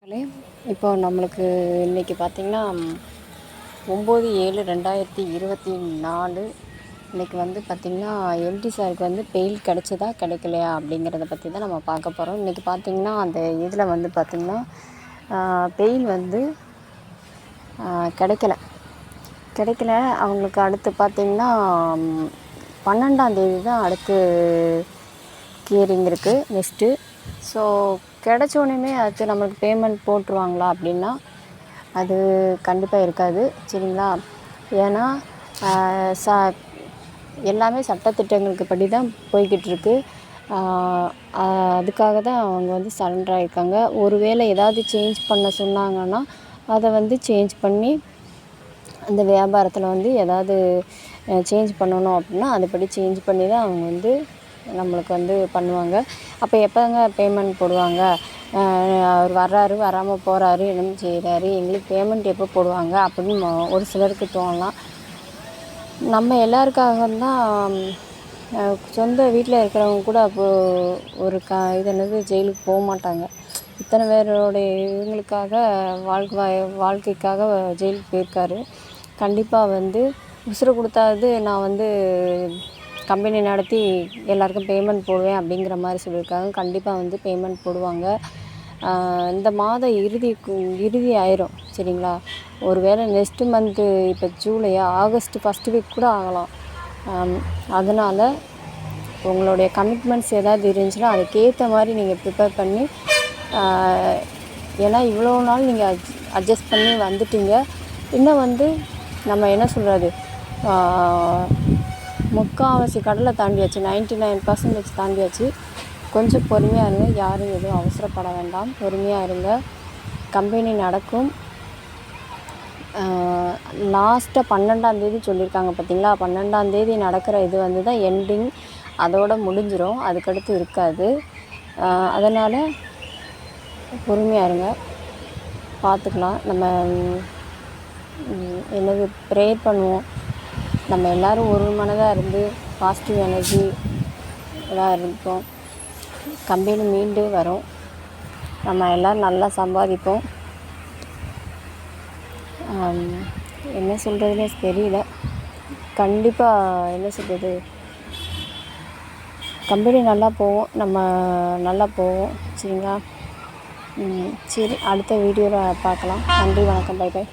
மக்களே, இப்போ நம்மளுக்கு இன்றைக்கி பார்த்திங்கன்னா 9/7/2024 இன்றைக்கி வந்து பார்த்திங்கன்னா எம்டி சாருக்கு வந்து பெயில் கிடச்சதா கிடைக்கலையா அப்படிங்கிறத பற்றி தான் நம்ம பார்க்க போகிறோம். இன்றைக்கி பார்த்திங்கன்னா அந்த இதில் வந்து பார்த்திங்கன்னா பெயில் வந்து கிடைக்கல. அவங்களுக்கு அடுத்து பார்த்திங்கன்னா 12ஆம் தேதி தான் அடுத்து கியரிங் இருக்குது நெக்ஸ்ட்டு. ஸோ கிடச்சோனையுமே அடுத்து நம்மளுக்கு பேமெண்ட் போட்டுருவாங்களா அப்படின்னா அது கண்டிப்பாக இருக்காது, சரிங்களா? ஏன்னா எல்லாமே சட்டத்திட்டங்களுக்கு படி தான் போய்கிட்டுருக்கு. அதுக்காக தான் அவங்க வந்து சரண்டர் ஆகியிருக்காங்க. ஒருவேளை ஏதாவது சேஞ்ச் பண்ண சொன்னாங்கன்னா அதை வந்து சேஞ்ச் பண்ணி அந்த வியாபாரத்தில் வந்து ஏதாவது சேஞ்ச் பண்ணணும் அப்படின்னா அதுபடி சேஞ்ச் பண்ணி தான் அவங்க வந்து நம்மளுக்கு வந்து பண்ணுவாங்க. அப்போ எப்போங்க பேமெண்ட் போடுவாங்க? அவர் வர்றாரு, வராமல் போகிறாரு, என்னமோ செய்கிறாரு, எங்களுக்கு பேமெண்ட் எப்போ போடுவாங்க அப்படின்னு ஒரு சிலருக்கு தோணலாம். நம்ம எல்லாருக்காக தான் சொந்த வீட்டில் இருக்கிறவங்க கூட அப்போது ஒரு இது என்னது ஜெயிலுக்கு போக மாட்டாங்க. இத்தனை பேரோடைய இவங்களுக்காக வாழ்க்கைக்காக ஜெயிலுக்கு போயிருக்காரு. கண்டிப்பாக வந்து உசுரை கொடுத்தாவது நான் வந்து கம்பெனி நடத்தி எல்லாேருக்கும் பேமெண்ட் போடுவேன் அப்படிங்கிற மாதிரி சொல்லியிருக்காங்க. கண்டிப்பாக வந்து பேமெண்ட் போடுவாங்க. இந்த மாத இறுதி ஆயிரும், சரிங்களா? ஒரு வேளை நெக்ஸ்ட்டு மந்த்து இப்போ ஜூலையா, ஆகஸ்ட்டு ஃபஸ்ட்டு வீக் கூட ஆகலாம். அதனால் உங்களுடைய கமிட்மெண்ட்ஸ் ஏதாவது இருந்துச்சுன்னா அதுக்கேற்ற மாதிரி நீங்கள் ப்ரிப்பேர் பண்ணி, ஏன்னா இவ்வளோ நாள் நீங்கள் அட்ஜஸ்ட் பண்ணி வந்துட்டீங்க. இன்னும் வந்து நம்ம என்ன சொல்கிறது, முக்கால்வாசி கடலை தாண்டியாச்சு, 99% தாண்டியாச்சு. கொஞ்சம் பொறுமையாக இருங்க. யாரும் எதுவும் அவசரப்பட வேண்டாம், பொறுமையாக இருங்க. கம்பெனி நடக்கும். லாஸ்ட்டாக 12ஆம் தேதி சொல்லியிருக்காங்க பார்த்தீங்களா? 12ஆம் தேதி நடக்கிற இது வந்து தான் எண்டிங், அதோடு முடிஞ்சிடும். அதுக்கடுத்து இருக்காது. அதனால் பொறுமையாக இருங்க, பார்த்துக்கலாம். நம்ம என்னது ப்ரேயர் பண்ணுவோம். நம்ம எல்லோரும் ஒரு மனதாக இருந்து பாசிட்டிவ் எனர்ஜி எல்லாம் இருப்போம். கம்பெனி மீண்டு வரும். நம்ம எல்லோரும் நல்லா சம்பாதிப்போம். என்ன சொல்கிறதுனே தெரியல. கண்டிப்பாக என்ன சொல்கிறது, கம்பெனி நல்லா போவோம், நம்ம நல்லா போவோம், சரிங்களா? சரி, அடுத்த வீடியோவில் பார்க்கலாம். நன்றி, வணக்கம், பை பை.